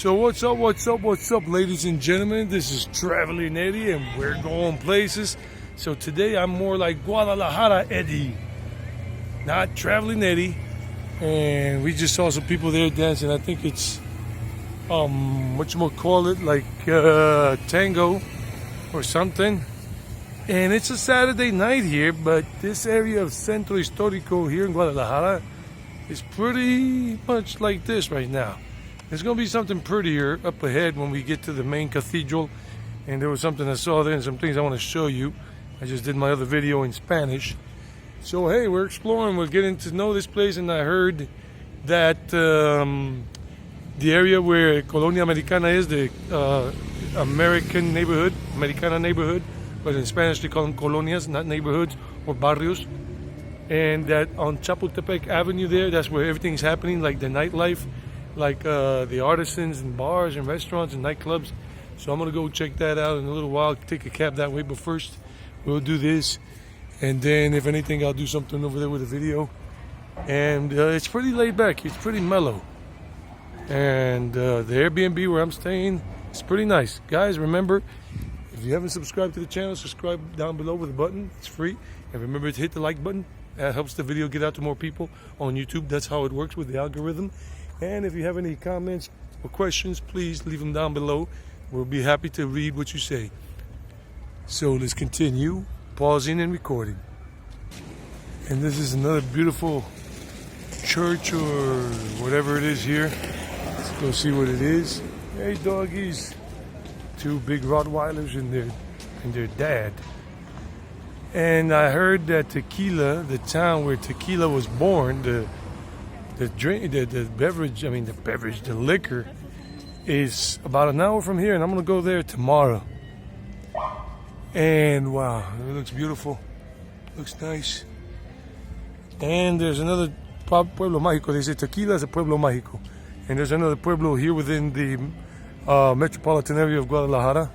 So what's up, ladies and gentlemen? This is Traveling Eddie, and we're going places. So today I'm more like Guadalajara Eddie, not Traveling Eddie. And we just saw some people there dancing. I think it's what you call it, like tango or something. And it's a Saturday night here, but this area of Centro Historico here in Guadalajara is pretty much like this right now. There's going to be something prettier up ahead when we get to the main cathedral. And there was something I saw there and some things I want to show you. I just did my other video in Spanish. So hey, we're exploring, we're getting to know this place, and I heard that the area where Colonia Americana is, the American neighborhood, Americana neighborhood, but in Spanish they call them colonias, not neighborhoods or barrios. And that on Chapultepec Avenue there, that's where everything's happening, like the nightlife, like the artisans and bars and restaurants and nightclubs. So I'm gonna go check that out in a little while, take a cab that way, but first we'll do this, and then if anything I'll do something over there with a video. And it's pretty laid back, it's pretty mellow, and the Airbnb where I'm staying is pretty nice. Guys, remember, if you haven't subscribed to the channel, subscribe down below with a button, it's free. And remember to hit the like button, that helps the video get out to more people on YouTube. That's how it works with the algorithm. And if you have any comments or questions, please leave them down below. We'll be happy to read what you say. So let's continue pausing and recording. And this is another beautiful church or whatever it is here. Let's go see what it is. Hey doggies. Two big Rottweilers and their dad. And I heard that Tequila, the town where Tequila was born, the liquor is about an hour from here, and I'm gonna go there tomorrow. And wow, it looks beautiful, looks nice. And there's another pueblo mágico. They say Tequila is a pueblo mágico, and there's another pueblo here within the metropolitan area of Guadalajara,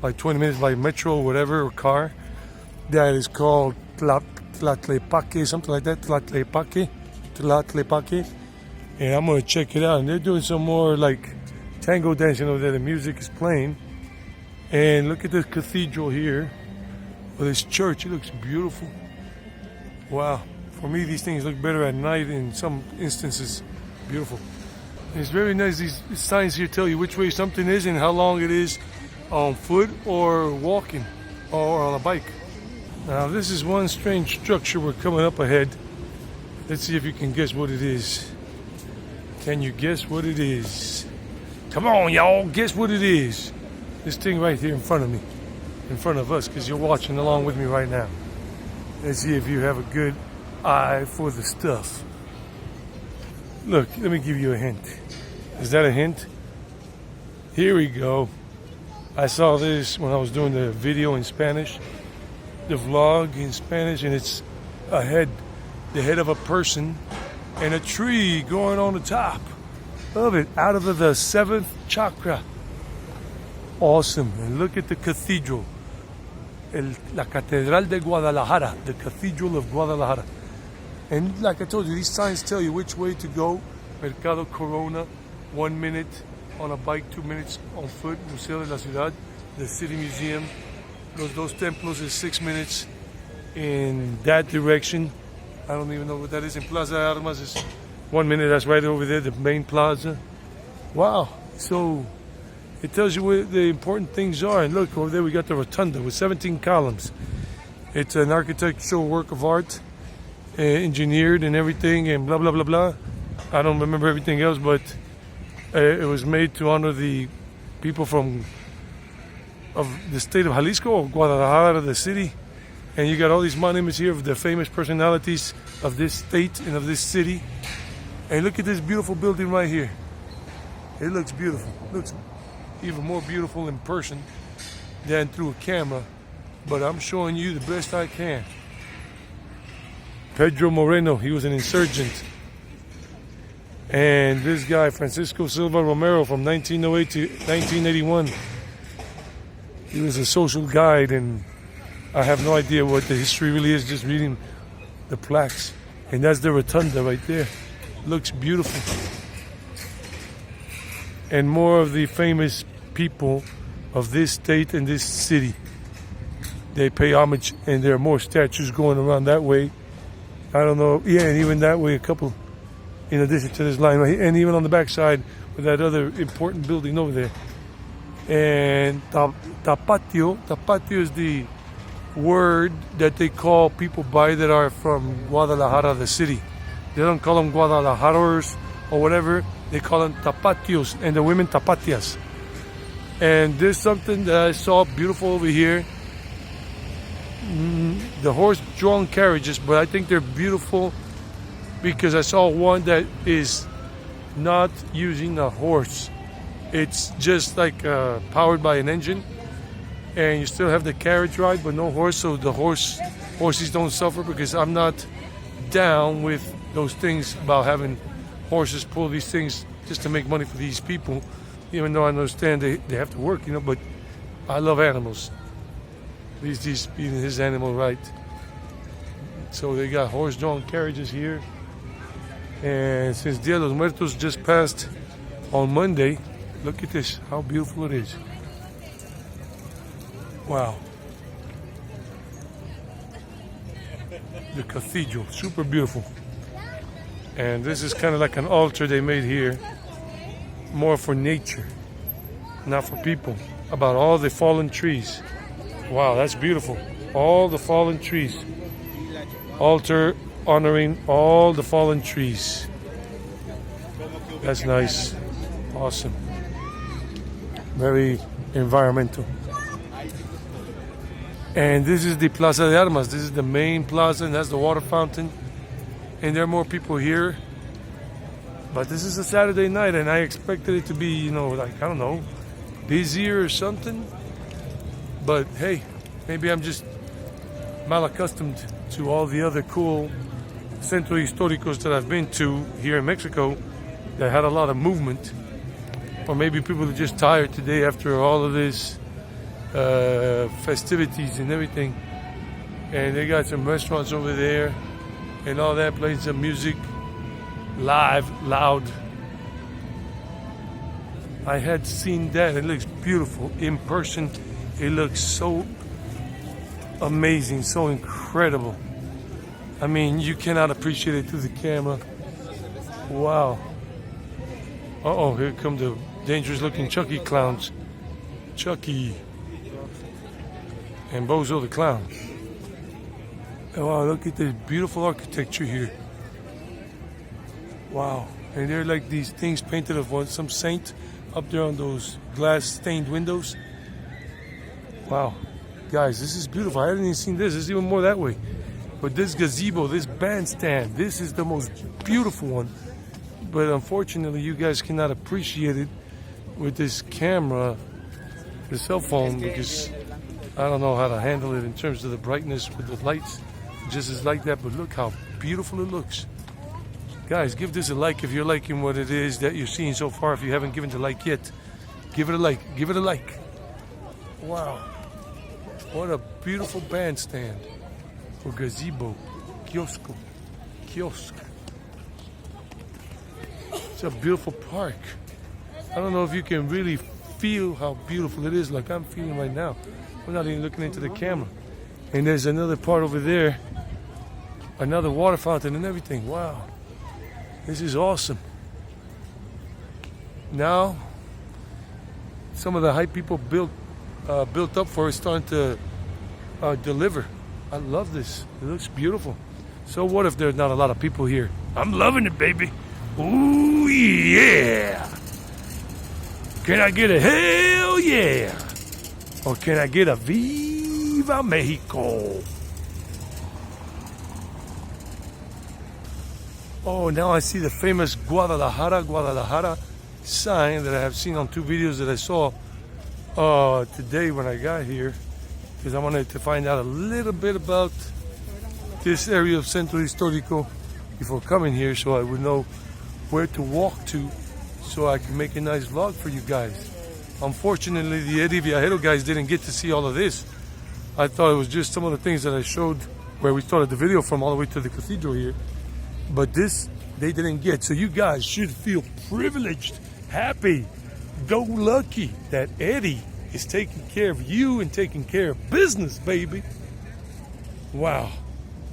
like 20 minutes by metro or whatever, or car, that is called Tlatlepaque, something like that. Tlatlepaque. And I'm gonna check it out. And they're doing some more like tango dancing over there. The music is playing. And look at this cathedral here, or this church. It looks beautiful. Wow. For me, these things look better at night in some instances. Beautiful. And it's very nice. These signs here tell you which way something is and how long it is on foot or walking or on a bike. Now this is one strange structure we're coming up ahead. Let's see if you can guess what it is. Can you guess what it is? Come on, y'all, guess what it is. This thing right here in front of me, in front of us, because you're watching along with me right now. Let's see if you have a good eye for the stuff. Look, let me give you a hint. Is that a hint? Here we go. I saw this when I was doing the video in Spanish, the vlog in Spanish, and it's a head, the head of a person, and a tree going on the top of it, out of the seventh chakra. Awesome. And look at the cathedral, la Catedral de Guadalajara, the Cathedral of Guadalajara. And like I told you, these signs tell you which way to go. Mercado Corona, 1 minute on a bike, 2 minutes on foot. Museo de la Ciudad, the City Museum. Los Dos Templos is 6 minutes in that direction. I don't even know what that is. In Plaza Armas is 1 minute. That's right over there, the main plaza. Wow. So it tells you where the important things are. And look, over there we got the rotunda with 17 columns. It's an architectural work of art, engineered and everything, and blah, blah, blah, blah. I don't remember everything else, but it was made to honor the people of the state of Jalisco, or Guadalajara, the city. And you got all these monuments here of the famous personalities of this state and of this city. And look at this beautiful building right here. It looks beautiful. It looks even more beautiful in person than through a camera. But I'm showing you the best I can. Pedro Moreno, he was an insurgent. And this guy, Francisco Silva Romero, from 1908 to 1981, he was a social guide, and I have no idea what the history really is, just reading the plaques. And that's the rotunda right there. Looks beautiful. and more of the famous people of this state and this city. They pay homage, and there are more statues going around that way. I don't know, yeah, and even that way, a couple, in addition to this line right here, and even on the backside with that other important building over there. And tapatio is the word that they call people by that are from Guadalajara, the city. They don't call them Guadalajaros or whatever. They call them tapatios, and the women tapatias. And there's something that I saw beautiful over here. The horse-drawn carriages, but I think they're beautiful because I saw one that is not using a horse. It's just like powered by an engine, and you still have the carriage ride, but no horse, so the horses don't suffer, because I'm not down with those things about having horses pull these things just to make money for these people, even though I understand they have to work, but I love animals. He's being his animal right. So they got horse-drawn carriages here. And since Dia de los Muertos just passed on Monday, look at this, how beautiful it is. Wow. The cathedral, super beautiful. And this is kind of like an altar they made here, more for nature, not for people, about all the fallen trees. Wow, that's beautiful. All the fallen trees. Altar honoring all the fallen trees. That's nice. Awesome. Very environmental. And this is the Plaza de Armas. This is the main plaza, and that's the water fountain. And there are more people here. But this is a Saturday night, and I expected it to be, like, I don't know, busier or something. But hey, maybe I'm just malaccustomed to all the other cool Centro Históricos that I've been to here in Mexico that had a lot of movement. Or maybe people are just tired today after all of this festivities and everything. And they got some restaurants over there and all that, playing some music live, loud. I had seen that. It looks beautiful in person. It looks so amazing, so incredible. I mean, you cannot appreciate it through the camera. Wow. Uh-oh, here come the dangerous-looking Chucky clowns. Chucky. And Bozo the clown. Oh, wow, look at this beautiful architecture here. Wow. And they're like these things painted of some saint up there on those glass-stained windows. Wow, guys, this is beautiful. I hadn't even seen this. There's even more that way. But this gazebo, this bandstand, this is the most beautiful one. But unfortunately, you guys cannot appreciate it with this camera, the cell phone, because I don't know how to handle it in terms of the brightness with the lights. It just is like that, but look how beautiful it looks. Guys, give this a like if you're liking what it is that you're seeing so far. If you haven't given the like yet, give it a like. Give it a like. Wow. What a beautiful bandstand, or gazebo, kiosk. It's a beautiful park. I don't know if you can really feel how beautiful it is like I'm feeling right now. I'm not even looking into the camera. And there's another part over there, another water fountain and everything. Wow, this is awesome. Now, some of the hype people built up for it starting to deliver. I love this. It looks beautiful. So what if there's not a lot of people here? I'm loving it, baby. Ooh, yeah. Can I get a hell yeah? Or can I get a Viva Mexico? Oh, now I see the famous Guadalajara sign that I have seen on 2 videos that I saw today when I got here, because I wanted to find out a little bit about this area of Centro Historico before coming here, so I would know where to walk to so I can make a nice vlog for you guys. Unfortunately, the Eddie Viajero guys didn't get to see all of this. I thought it was just some of the things that I showed where we started the video from all the way to the cathedral here. But this, they didn't get. So you guys should feel privileged, happy, go lucky that Eddie is taking care of you and taking care of business, baby. Wow.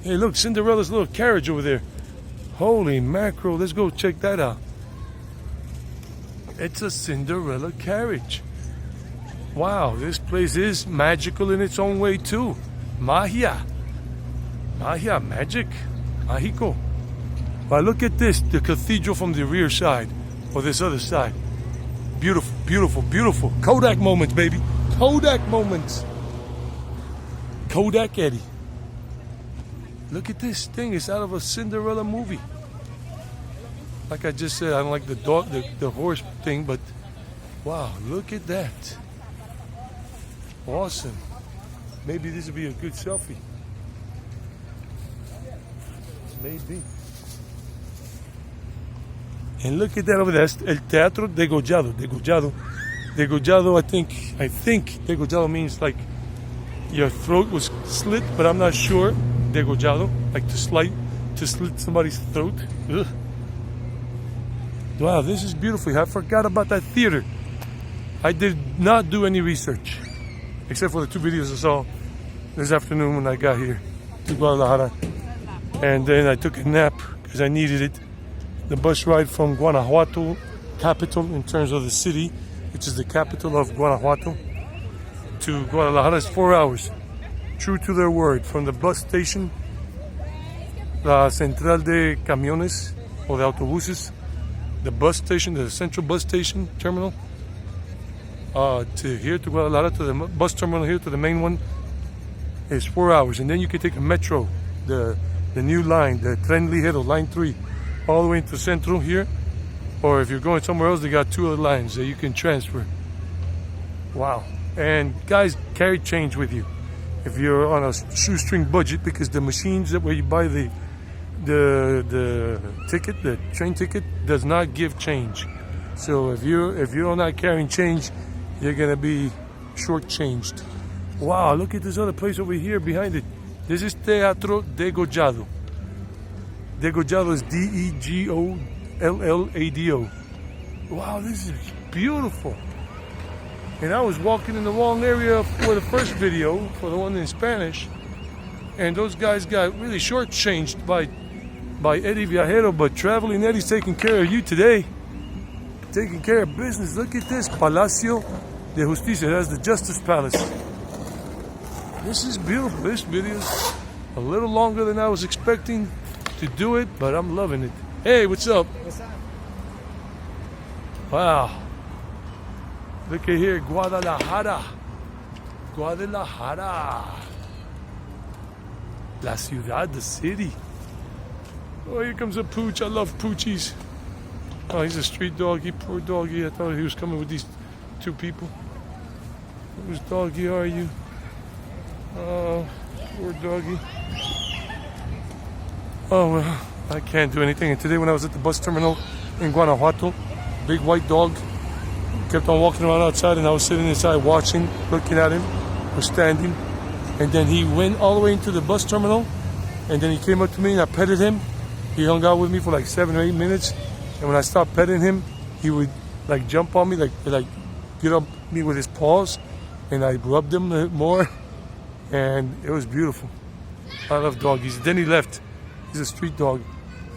Hey, look, Cinderella's little carriage over there. Holy mackerel, let's go check that out. It's a Cinderella carriage. Wow, this place is magical in its own way too. Magia. Magia, magic. Mágico. But look at this, the cathedral from the rear side, or this other side. Beautiful, beautiful, beautiful. Kodak moments, baby. Kodak moments. Kodak Eddie. Look at this thing. It's out of a Cinderella movie. Like I just said, I don't like the dog, the horse thing, but wow, look at that. Awesome. Maybe this would be a good selfie. Maybe. And look at that over there. That's El Teatro Degollado. Degollado. Degollado, I think degollado means like your throat was slit, but I'm not sure. Degollado, like to slit somebody's throat. Ugh. Wow, this is beautiful. I forgot about that theater. I did not do any research, except for the 2 videos I saw this afternoon when I got here to Guadalajara. And then I took a nap because I needed it. The bus ride from Guanajuato, capital in terms of the city, which is the capital of Guanajuato, to Guadalajara is 4 hours. True to their word. From the bus station, la Central de Camiones, or the autobuses, the bus station, the central bus station terminal, to here to Guadalajara, to the bus terminal here to the main one, is 4 hours. And then you can take a metro, the new line, the Tren Ligero, line 3, all the way into Centro here. Or if you're going somewhere else, they got 2 other lines that you can transfer. Wow. And guys, carry change with you if you're on a shoestring budget, because the machines that where you buy the ticket, the train ticket, does not give change. So if you're not carrying change, you're gonna be shortchanged. Wow, look at this other place over here behind it. This is Teatro Degollado. Degollado is Degollado. Wow, this is beautiful. And I was walking in the wrong area for the first video, for the one in Spanish, and those guys got really shortchanged by Eddie Viajero, but Traveling Eddie's taking care of you today. Taking care of business. Look at this, Palacio de Justicia. That's the Justice Palace. This is beautiful. This video is a little longer than I was expecting to do it, but I'm loving it. Hey, what's up? What's up? Wow. Look at here, Guadalajara. Guadalajara. La ciudad, the city. Oh, here comes a pooch. I love poochies. Oh, he's a street doggy. Poor doggy. I thought he was coming with these 2 people. Whose doggy are you? Oh, poor doggy. Oh, well, I can't do anything. And today when I was at the bus terminal in Guanajuato, big white dog kept on walking around outside, and I was sitting inside watching, looking at him, or standing. And then he went all the way into the bus terminal, and then he came up to me and I petted him. He hung out with me for like 7 or 8 minutes. And when I stopped petting him, he would like jump on me, like get up me with his paws, and I rubbed him more, and it was beautiful. I love doggies. Then he left. He's a street dog.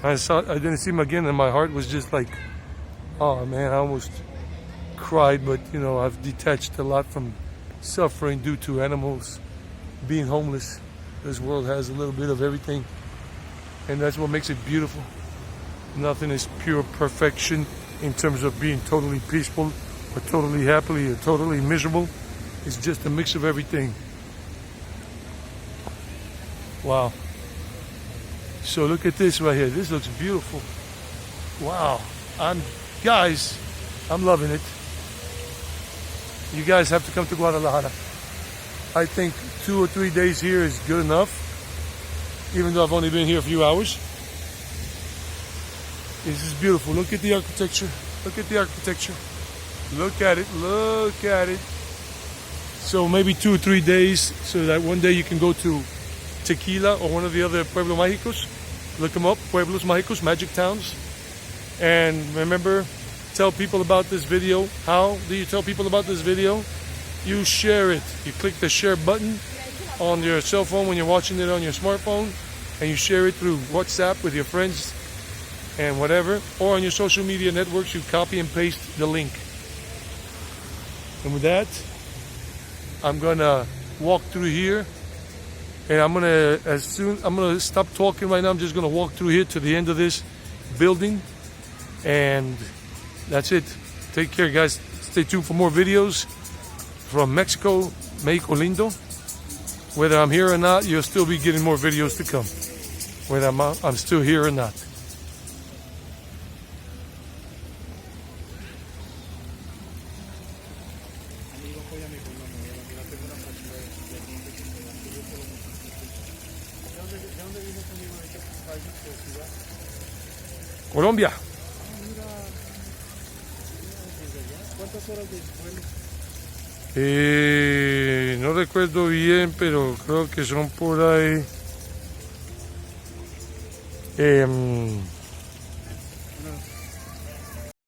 I didn't see him again, and my heart was just like, oh man, I almost cried. But you know, I've detached a lot from suffering due to animals being homeless. This world has a little bit of everything, and that's what makes it beautiful. Nothing is pure perfection in terms of being totally peaceful or totally happy or totally miserable. It's just a mix of everything. Wow. So look at this right here. This looks beautiful. Wow. Guys, I'm loving it. You guys have to come to Guadalajara. I think 2 or 3 days here is good enough, even though I've only been here a few hours. This is beautiful. Look at the architecture. Look at the architecture. Look at it. Look at it. So maybe 2 or 3 days, so that one day you can go to Tequila or one of the other Pueblos Mágicos. Look them up, Pueblos Mágicos, magic towns. And remember, tell people about this video? How do you tell people about this video? You share it. You click the share button on your cell phone when you're watching it on your smartphone, and you share it through WhatsApp with your friends and whatever, or on your social media networks. You copy and paste the link. And with that, I'm gonna walk through here, and I'm gonna stop talking right now. I'm just gonna walk through here to the end of this building, and that's it. Take care, guys. Stay tuned for more videos from Mexico, Mexico Lindo. Whether I'm here or not, you'll still be getting more videos to come. Whether I'm still here or not. Colombia. ¿Cuántas horas de vuelo? No recuerdo bien, pero creo que son por ahí Unas